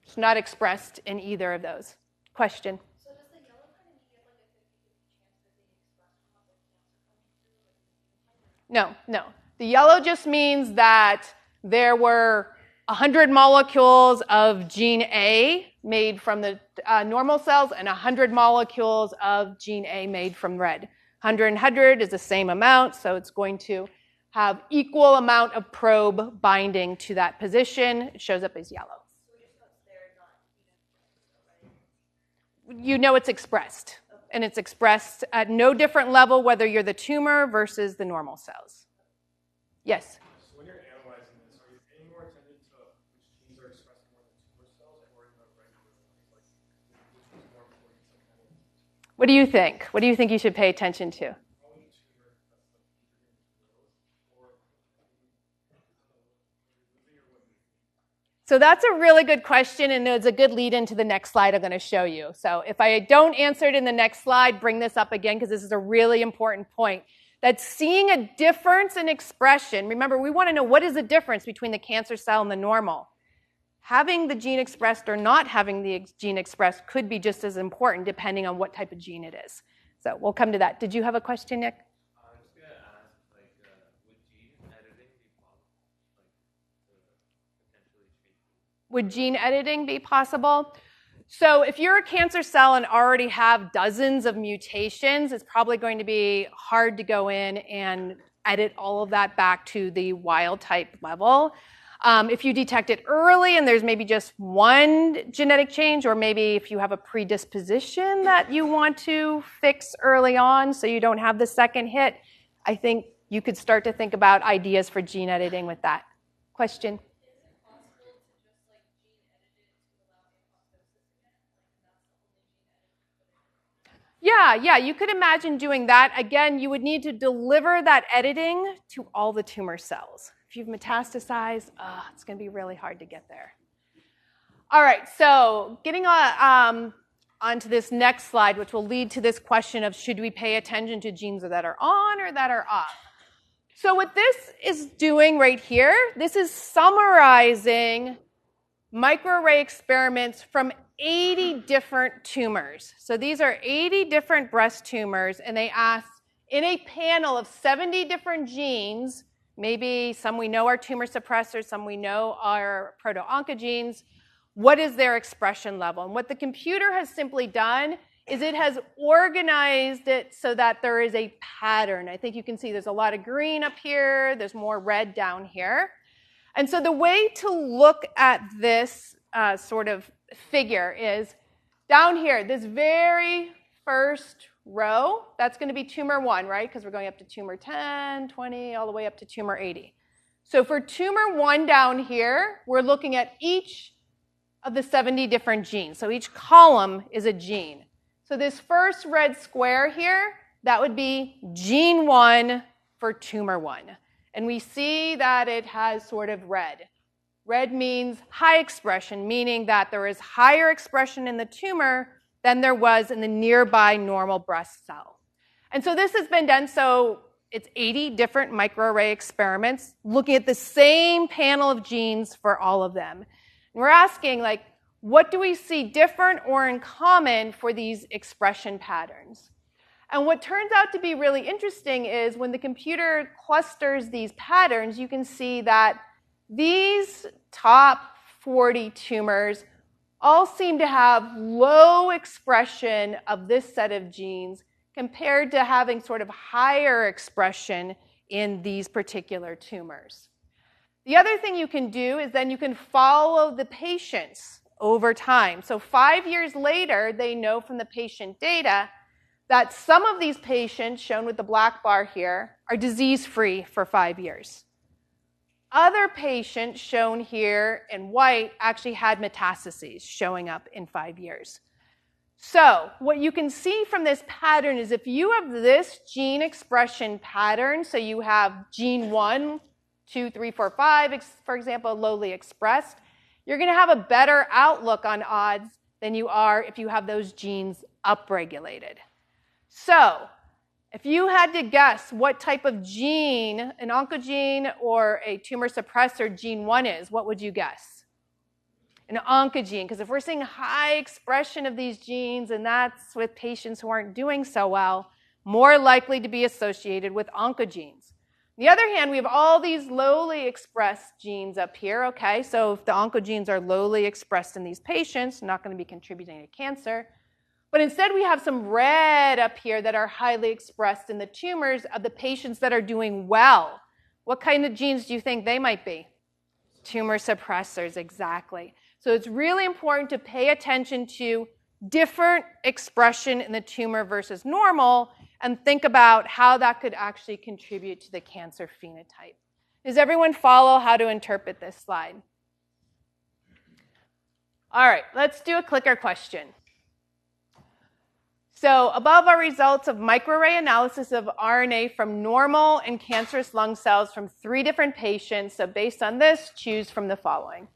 It's not expressed in either of those. Question? So does the yellow kind of give like a 50-50 chance that they express from what the cancer coming through? No. The yellow just means that there were 100 molecules of gene A made from the normal cells and 100 molecules of gene A made from red. 100 and 100 is the same amount, so it's going to have equal amount of probe binding to that position. It shows up as yellow. So we just know it's there, not You know it's expressed, and it's expressed at no different level whether you're the tumor versus the normal cells. Yes? So when you're analyzing this, are you paying more attention to which genes are expressed more in the tumor cells or in the regular ones? Like, which is more important? What do you think? What do you think you should pay attention to? So that's a really good question, and it's a good lead into the next slide I'm going to show you. So if I don't answer it in the next slide, bring this up again because this is a really important point. That seeing a difference in expression, remember, we want to know what is the difference between the cancer cell and the normal. Having the gene expressed or not having the gene expressed could be just as important depending on what type of gene it is. So we'll come to that. Did you have a question, Nick? I was going to ask, like, would gene editing be possible? Potentially treat? Would gene editing be possible? So if you're a cancer cell and already have dozens of mutations, it's probably going to be hard to go in and edit all of that back to the wild type level. If you detect it early and there's maybe just one genetic change, or maybe if you have a predisposition that you want to fix early on so you don't have the second hit, I think you could start to think about ideas for gene editing with that. Question? Yeah, you could imagine doing that. Again, you would need to deliver that editing to all the tumor cells. If you've metastasized, it's going to be really hard to get there. All right, so getting onto this next slide, which will lead to this question of should we pay attention to genes that are on or that are off? So what this is doing right here, this is summarizing microarray experiments from 80 different tumors. So these are 80 different breast tumors, and they asked in a panel of 70 different genes, maybe some we know are tumor suppressors, some we know are proto-oncogenes, what is their expression level? And what the computer has simply done is it has organized it so that there is a pattern. I think you can see there's a lot of green up here, there's more red down here. And so the way to look at this sort of figure is down here, this very first row, that's going to be tumor 1, right? Because we're going up to tumor 10, 20, all the way up to tumor 80. So for tumor 1 down here, we're looking at each of the 70 different genes. So each column is a gene. So this first red square here, that would be gene 1 for tumor 1. And we see that it has sort of red. Red means high expression, meaning that there is higher expression in the tumor than there was in the nearby normal breast cell. And so this has been done, so it's 80 different microarray experiments looking at the same panel of genes for all of them. And we're asking, like, what do we see different or in common for these expression patterns? And what turns out to be really interesting is when the computer clusters these patterns, you can see that these top 40 tumors all seem to have low expression of this set of genes compared to having sort of higher expression in these particular tumors. The other thing you can do is then you can follow the patients over time. So 5 years later, they know from the patient data that some of these patients, shown with the black bar here, are disease-free for 5 years. Other patients, shown here in white, actually had metastases showing up in 5 years. So what you can see from this pattern is if you have this gene expression pattern, so you have gene 1, 2, 3, 4, 5, for example, lowly expressed, you're going to have a better outlook on odds than you are if you have those genes upregulated. So if you had to guess what type of gene, an oncogene or a tumor suppressor gene 1 is, what would you guess? An oncogene, because if we're seeing high expression of these genes, and that's with patients who aren't doing so well, more likely to be associated with oncogenes. On the other hand, we have all these lowly expressed genes up here, okay? So if the oncogenes are lowly expressed in these patients, not going to be contributing to cancer. But instead, we have some red up here that are highly expressed in the tumors of the patients that are doing well. What kind of genes do you think they might be? Tumor suppressors, exactly. So it's really important to pay attention to different expression in the tumor versus normal and think about how that could actually contribute to the cancer phenotype. Does everyone follow how to interpret this slide? All right, let's do a clicker question. So above are results of microarray analysis of RNA from normal and cancerous lung cells from 3 different patients. So based on this, choose from the following.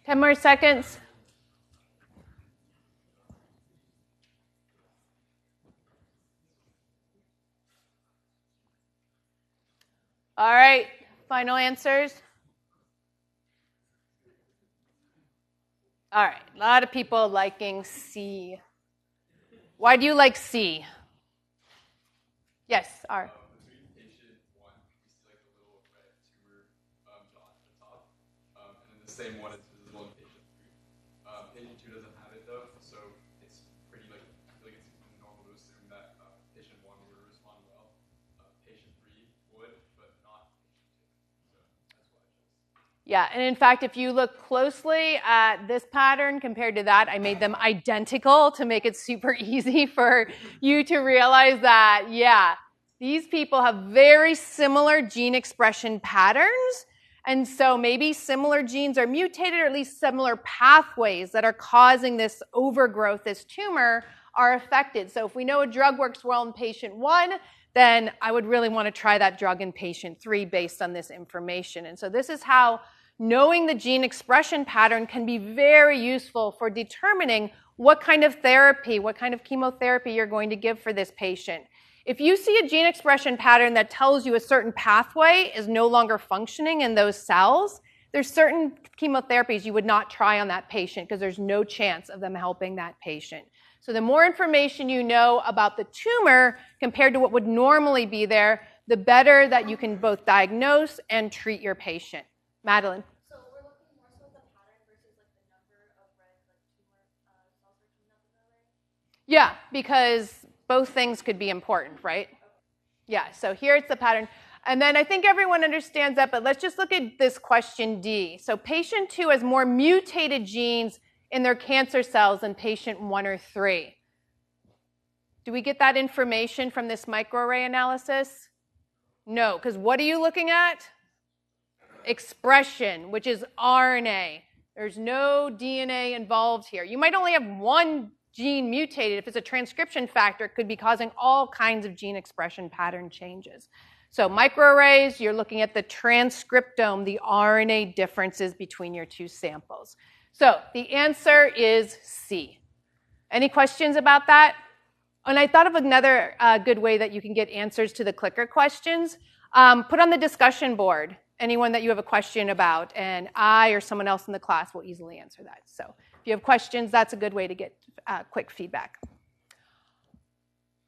10 more seconds. All right, final answers. All right, a lot of people liking C. Why do you like C? Yes, R. Between patient 1, we see like a little red tumor dot at the top, and then the same one is visible in patient 3. Patient 2 doesn't have it though, so it's pretty like, I feel like it's normal to assume that patient 1 would respond well. Patient 3 would, but not patient 2. So that's why I chose. Yeah, and in fact, if you look closely at this pattern compared to that, I made them identical to make it super easy for you to realize that, yeah, these people have very similar gene expression patterns. And so maybe similar genes are mutated, or at least similar pathways that are causing this overgrowth, this tumor, are affected. So if we know a drug works well in patient 1, then I would really want to try that drug in patient 3 based on this information. And so this is how knowing the gene expression pattern can be very useful for determining what kind of therapy, what kind of chemotherapy you're going to give for this patient. If you see a gene expression pattern that tells you a certain pathway is no longer functioning in those cells, there's certain chemotherapies you would not try on that patient because there's no chance of them helping that patient. So the more information you know about the tumor compared to what would normally be there, the better that you can both diagnose and treat your patient. Madeline. So we're looking more so at the pattern versus like the number of red like tumor cells that are coming up in the array? Yeah, because both things could be important, right? Yeah, so here it's the pattern. And then I think everyone understands that, but let's just look at this question D. So patient 2 has more mutated genes in their cancer cells than patient 1 or 3. Do we get that information from this microarray analysis? No, because what are you looking at? Expression, which is RNA. There's no DNA involved here. You might only have one gene mutated. If it's a transcription factor, it could be causing all kinds of gene expression pattern changes. So microarrays, you're looking at the transcriptome, the RNA differences between your two samples. So the answer is C. Any questions about that? And I thought of another good way that you can get answers to the clicker questions. Put on the discussion board anyone that you have a question about, and I or someone else in the class will easily answer that. So if you have questions, that's a good way to get quick feedback.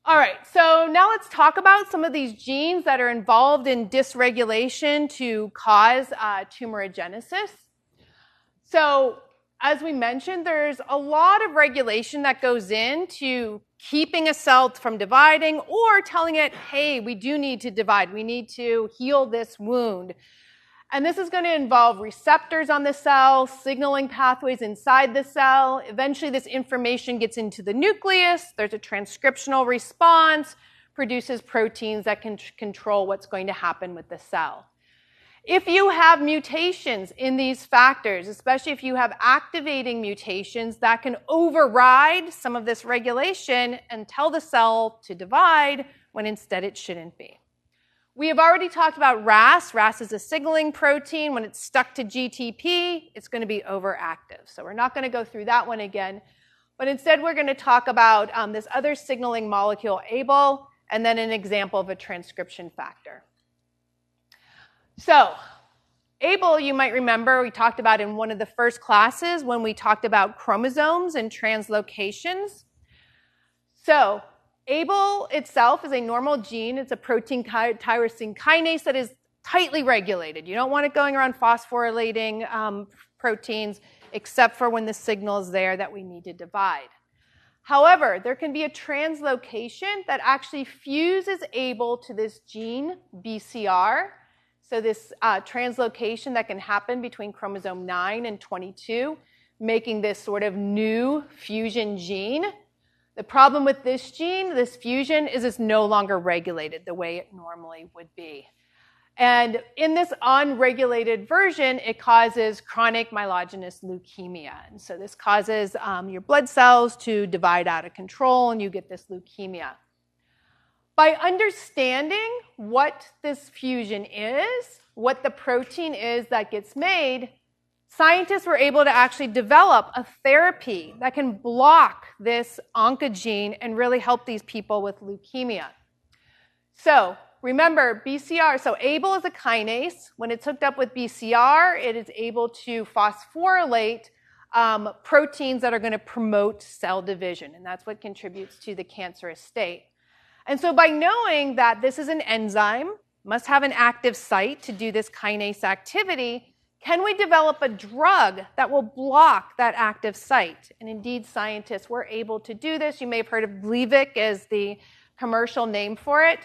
All right, so now let's talk about some of these genes that are involved in dysregulation to cause tumorigenesis. So as we mentioned, there's a lot of regulation that goes into keeping a cell from dividing or telling it, hey, we do need to divide. We need to heal this wound. And this is going to involve receptors on the cell, signaling pathways inside the cell. Eventually, this information gets into the nucleus. There's a transcriptional response, produces proteins that can control what's going to happen with the cell. If you have mutations in these factors, especially if you have activating mutations that can override some of this regulation and tell the cell to divide when instead it shouldn't be. We have already talked about RAS. RAS is a signaling protein. When it's stuck to GTP, it's going to be overactive. So we're not going to go through that one again. But instead, we're going to talk about this other signaling molecule, ABL, and then an example of a transcription factor. So ABL, you might remember, we talked about in one of the first classes when we talked about chromosomes and translocations. So ABL itself is a normal gene. It's a protein tyrosine kinase that is tightly regulated. You don't want it going around phosphorylating proteins except for when the signal is there that we need to divide. However, there can be a translocation that actually fuses ABL to this gene, BCR. So this translocation that can happen between chromosome 9 and 22, making this sort of new fusion gene. The problem with this gene, this fusion, is it's no longer regulated the way it normally would be. And in this unregulated version, it causes chronic myelogenous leukemia. And so this causes your blood cells to divide out of control, and you get this leukemia. By understanding what this fusion is, what the protein is that gets made, scientists were able to actually develop a therapy that can block this oncogene and really help these people with leukemia. So remember, BCR, so ABL is a kinase. When it's hooked up with BCR, it is able to phosphorylate proteins that are going to promote cell division, and that's what contributes to the cancerous state. And so by knowing that this is an enzyme, must have an active site to do this kinase activity, can we develop a drug that will block that active site? And indeed, scientists were able to do this. You may have heard of Gleevec as the commercial name for it.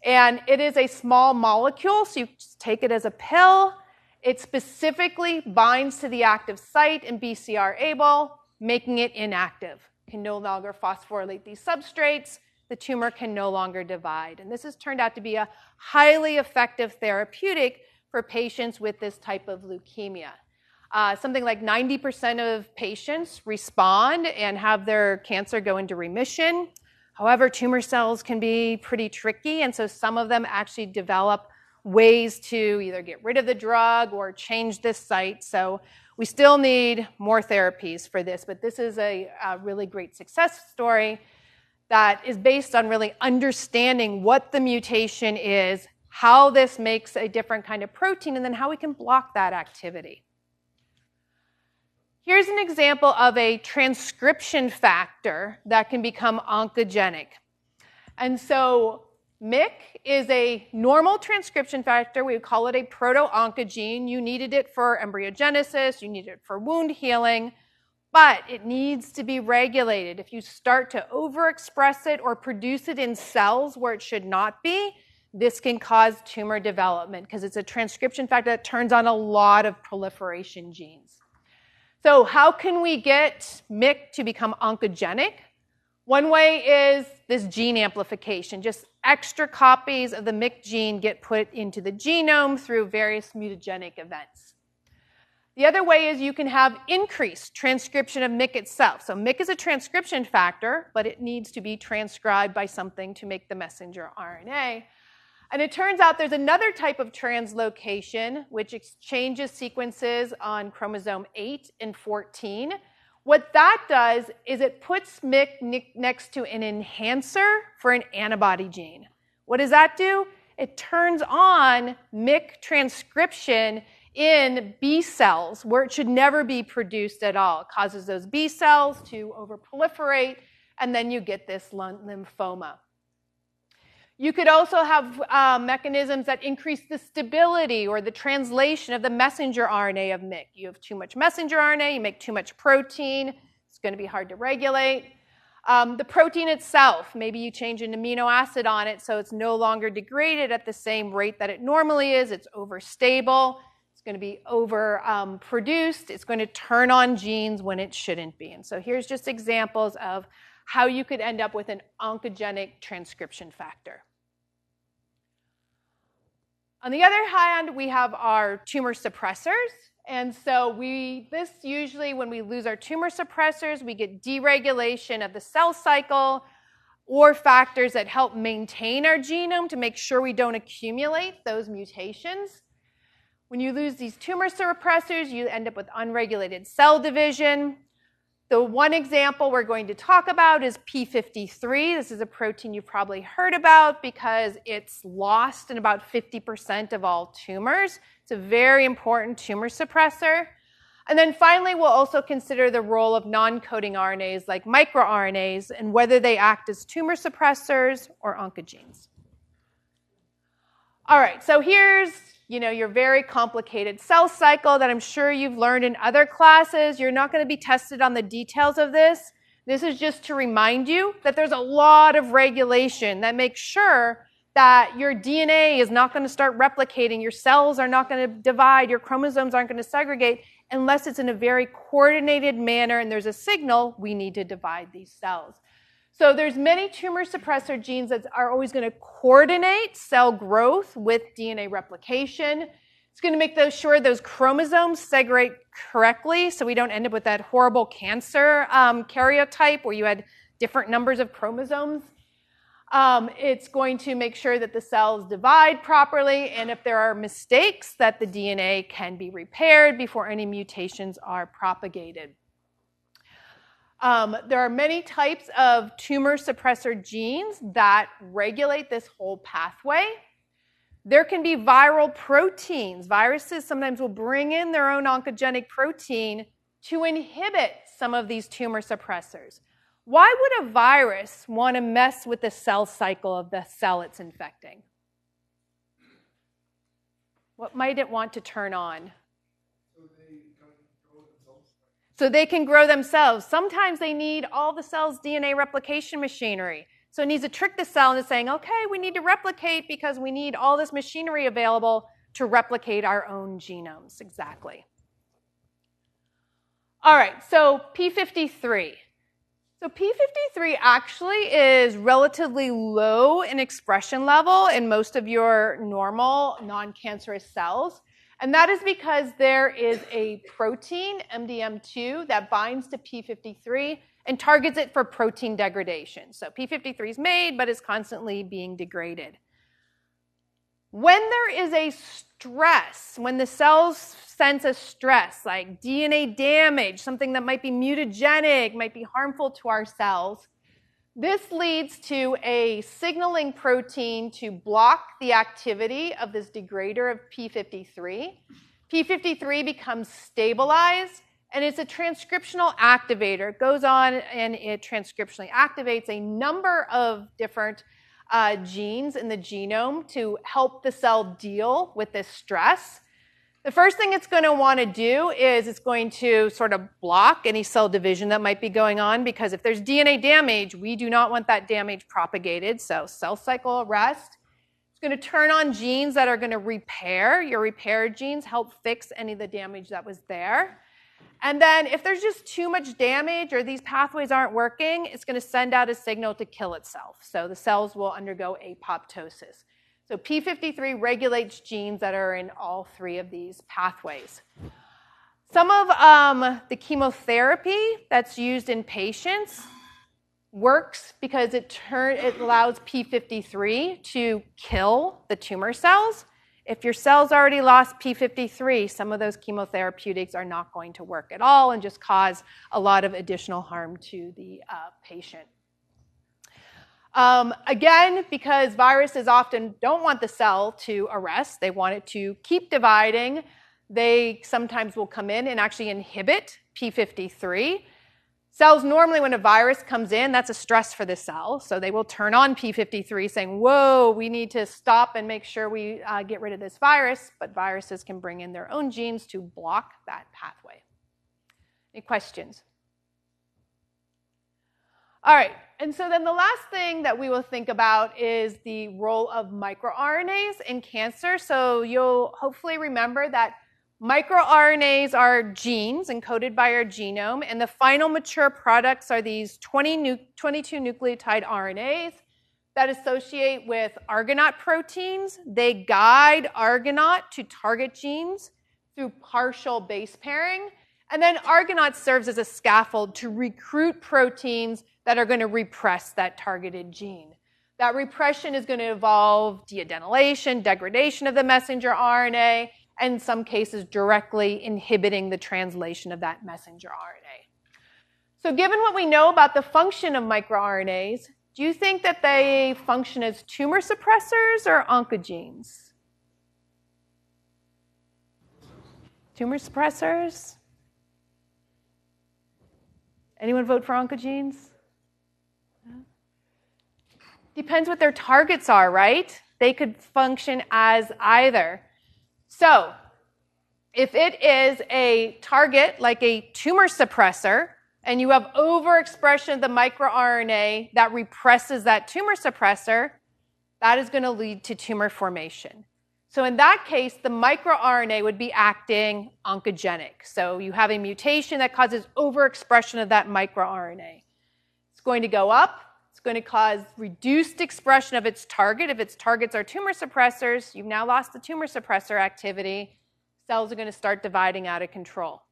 And it is a small molecule, so you just take it as a pill. It specifically binds to the active site in BCR-ABL, making it inactive. It can no longer phosphorylate these substrates. The tumor can no longer divide. And this has turned out to be a highly effective therapeutic for patients with this type of leukemia. Something like 90% of patients respond and have their cancer go into remission. However, tumor cells can be pretty tricky, and so some of them actually develop ways to either get rid of the drug or change this site. So we still need more therapies for this, but this is a really great success story that is based on really understanding what the mutation is, how this makes a different kind of protein, and then how we can block that activity. Here's an example of a transcription factor that can become oncogenic. And so MYC is a normal transcription factor. We would call it a proto-oncogene. You needed it for embryogenesis, you needed it for wound healing, but it needs to be regulated. If you start to overexpress it or produce it in cells where it should not be, this can cause tumor development because it's a transcription factor that turns on a lot of proliferation genes. So how can we get MYC to become oncogenic? One way is this gene amplification. Just extra copies of the MYC gene get put into the genome through various mutagenic events. The other way is you can have increased transcription of MYC itself. So MYC is a transcription factor, but it needs to be transcribed by something to make the messenger RNA. And it turns out there's another type of translocation which exchanges sequences on chromosome 8 and 14. What that does is it puts MYC next to an enhancer for an antibody gene. What does that do? It turns on MYC transcription in B cells where it should never be produced at all. It causes those B cells to overproliferate, and then you get this lymphoma. You could also have mechanisms that increase the stability or the translation of the messenger RNA of MYC. You have too much messenger RNA, you make too much protein, it's going to be hard to regulate. The protein itself, maybe you change an amino acid on it so it's no longer degraded at the same rate that it normally is, it's overstable, it's going to be overproduced, it's going to turn on genes when it shouldn't be. And so here's just examples of how you could end up with an oncogenic transcription factor. On the other hand, we have our tumor suppressors. And so this usually, when we lose our tumor suppressors, we get deregulation of the cell cycle or factors that help maintain our genome to make sure we don't accumulate those mutations. When you lose these tumor suppressors, you end up with unregulated cell division. The one example we're going to talk about is P53. This is a protein you've probably heard about because it's lost in about 50% of all tumors. It's a very important tumor suppressor. And then finally, we'll also consider the role of non-coding RNAs like microRNAs and whether they act as tumor suppressors or oncogenes. All right, so here's your very complicated cell cycle that I'm sure you've learned in other classes. You're not going to be tested on the details of this. This is just to remind you that there's a lot of regulation that makes sure that your DNA is not going to start replicating, your cells are not going to divide, your chromosomes aren't going to segregate unless it's in a very coordinated manner and there's a signal we need to divide these cells. So there's many tumor suppressor genes that are always going to coordinate cell growth with DNA replication. It's going to make sure those chromosomes segregate correctly so we don't end up with that horrible cancer karyotype where you had different numbers of chromosomes. It's going to make sure that the cells divide properly, and if there are mistakes, that the DNA can be repaired before any mutations are propagated. There are many types of tumor suppressor genes that regulate this whole pathway. There can be viral proteins. Viruses sometimes will bring in their own oncogenic protein to inhibit some of these tumor suppressors. Why would a virus want to mess with the cell cycle of the cell it's infecting? What might it want to turn on? So they can grow themselves. Sometimes they need all the cell's DNA replication machinery. So it needs to trick the cell into saying, okay, we need to replicate because we need all this machinery available to replicate our own genomes. Exactly. All right, so P53. So P53 actually is relatively low in expression level in most of your normal non-cancerous cells. And that is because there is a protein, MDM2, that binds to P53 and targets it for protein degradation. So P53 is made, but is constantly being degraded. When there is a stress, when the cells sense a stress, like DNA damage, something that might be mutagenic, might be harmful to our cells, this leads to a signaling protein to block the activity of this degrader of P53. P53 becomes stabilized, and it's a transcriptional activator. It goes on and it transcriptionally activates a number of different genes in the genome to help the cell deal with this stress. The first thing it's going to want to do is it's going to sort of block any cell division that might be going on, because if there's DNA damage, we do not want that damage propagated. So cell cycle arrest. It's going to turn on genes that are going to repair. Your repair genes help fix any of the damage that was there. And then if there's just too much damage or these pathways aren't working, it's going to send out a signal to kill itself. So the cells will undergo apoptosis. So P53 regulates genes that are in all three of these pathways. Some of the chemotherapy that's used in patients works because it allows P53 to kill the tumor cells. If your cells already lost P53, some of those chemotherapeutics are not going to work at all and just cause a lot of additional harm to the patient. Again, because viruses often don't want the cell to arrest, they want it to keep dividing, they sometimes will come in and actually inhibit P53. Cells normally, when a virus comes in, that's a stress for the cell, so they will turn on P53 saying, whoa, we need to stop and make sure we get rid of this virus, but viruses can bring in their own genes to block that pathway. Any questions? All right, and so then the last thing that we will think about is the role of microRNAs in cancer. So you'll hopefully remember that microRNAs are genes encoded by our genome, and the final mature products are these 22 nucleotide RNAs that associate with Argonaute proteins. They guide Argonaute to target genes through partial base pairing, and then Argonaute serves as a scaffold to recruit proteins that are going to repress that targeted gene. That repression is going to involve deadenylation, degradation of the messenger RNA, and in some cases directly inhibiting the translation of that messenger RNA. So given what we know about the function of microRNAs, do you think that they function as tumor suppressors or oncogenes? Tumor suppressors? Anyone vote for oncogenes? Depends what their targets are, right? They could function as either. So, if it is a target like a tumor suppressor, and you have overexpression of the microRNA that represses that tumor suppressor, that is going to lead to tumor formation. So in that case, the microRNA would be acting oncogenic. So you have a mutation that causes overexpression of that microRNA. It's going to go up. It's going to cause reduced expression of its target. If its targets are tumor suppressors, you've now lost the tumor suppressor activity. Cells are going to start dividing out of control.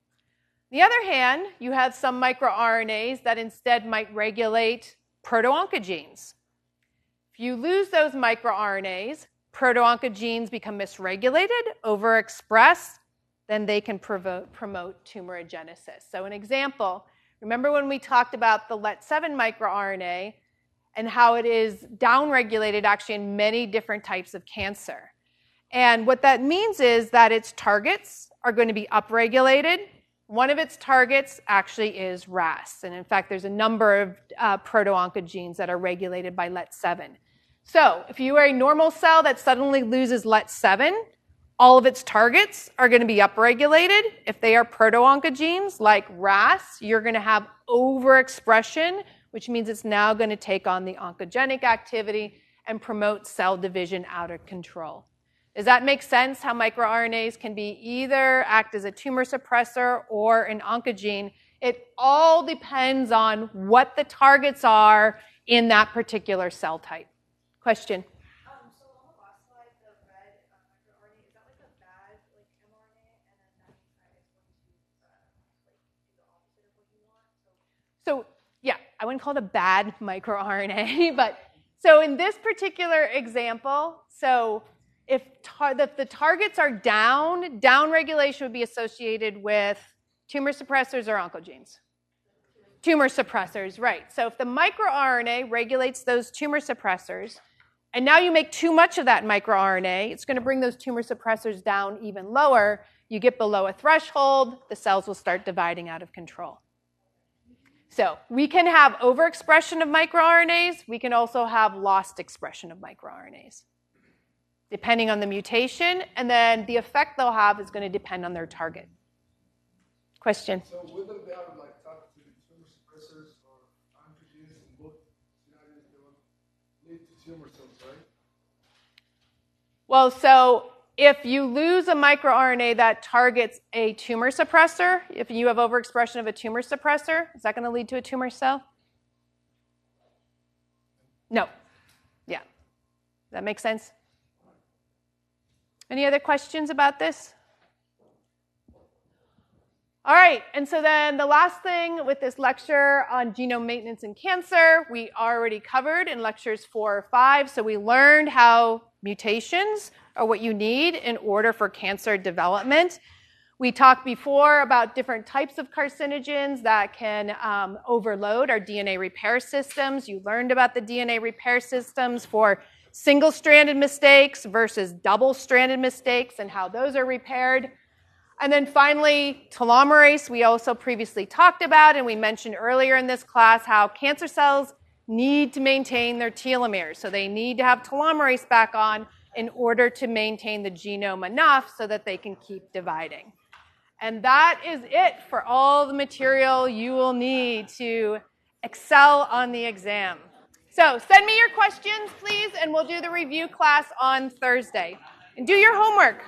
On the other hand, you have some microRNAs that instead might regulate proto-oncogenes. If If you lose those microRNAs, proto-oncogenes become misregulated, overexpressed, then they can promote tumorigenesis. So an example, remember when we talked about the LET7 microRNA and how it is downregulated actually in many different types of cancer. And what that means is that its targets are going to be upregulated. One of its targets actually is RAS. And in fact, there's a number of proto-oncogenes that are regulated by LET7. So if you are a normal cell that suddenly loses LET7, all of its targets are going to be upregulated. If they are proto-oncogenes like RAS, you're going to have overexpression, which means it's now going to take on the oncogenic activity and promote cell division out of control. Does that make sense, how microRNAs can be either act as a tumor suppressor or an oncogene? It all depends on what the targets are in that particular cell type. Question? So on the last slide, the red microRNA, is that like a bad mRNA, and then that means that it's going to do the opposite of what you want? So yeah, I wouldn't call it a bad microRNA, but so in this particular example, so if the targets are down regulation would be associated with tumor suppressors or oncogenes. Tumor suppressors, right. So if the microRNA regulates those tumor suppressors, and now you make too much of that microRNA, it's going to bring those tumor suppressors down even lower. You get below a threshold, the cells will start dividing out of control. So we can have overexpression of microRNAs. We can also have lost expression of microRNAs, depending on the mutation, and then the effect they'll have is going to depend on their target. Question? So would they have like talk to the tumor suppressors or oncogenes and both scenarios they will lead to tumor cells, right? Well, so if you lose a microRNA that targets a tumor suppressor, if you have overexpression of a tumor suppressor, is that going to lead to a tumor cell? No. Yeah. Does that make sense? Any other questions about this? All right, and so then the last thing with this lecture on genome maintenance in cancer, we already covered in lectures 4 or 5. So we learned how mutations are what you need in order for cancer development. We talked before about different types of carcinogens that can overload our DNA repair systems. You learned about the DNA repair systems for single-stranded mistakes versus double-stranded mistakes and how those are repaired. And then finally, telomerase, we also previously talked about, and we mentioned earlier in this class how cancer cells need to maintain their telomeres. So they need to have telomerase back on in order to maintain the genome enough so that they can keep dividing. And that is it for all the material you will need to excel on the exam. So send me your questions, please, and we'll do the review class on Thursday. And do your homework.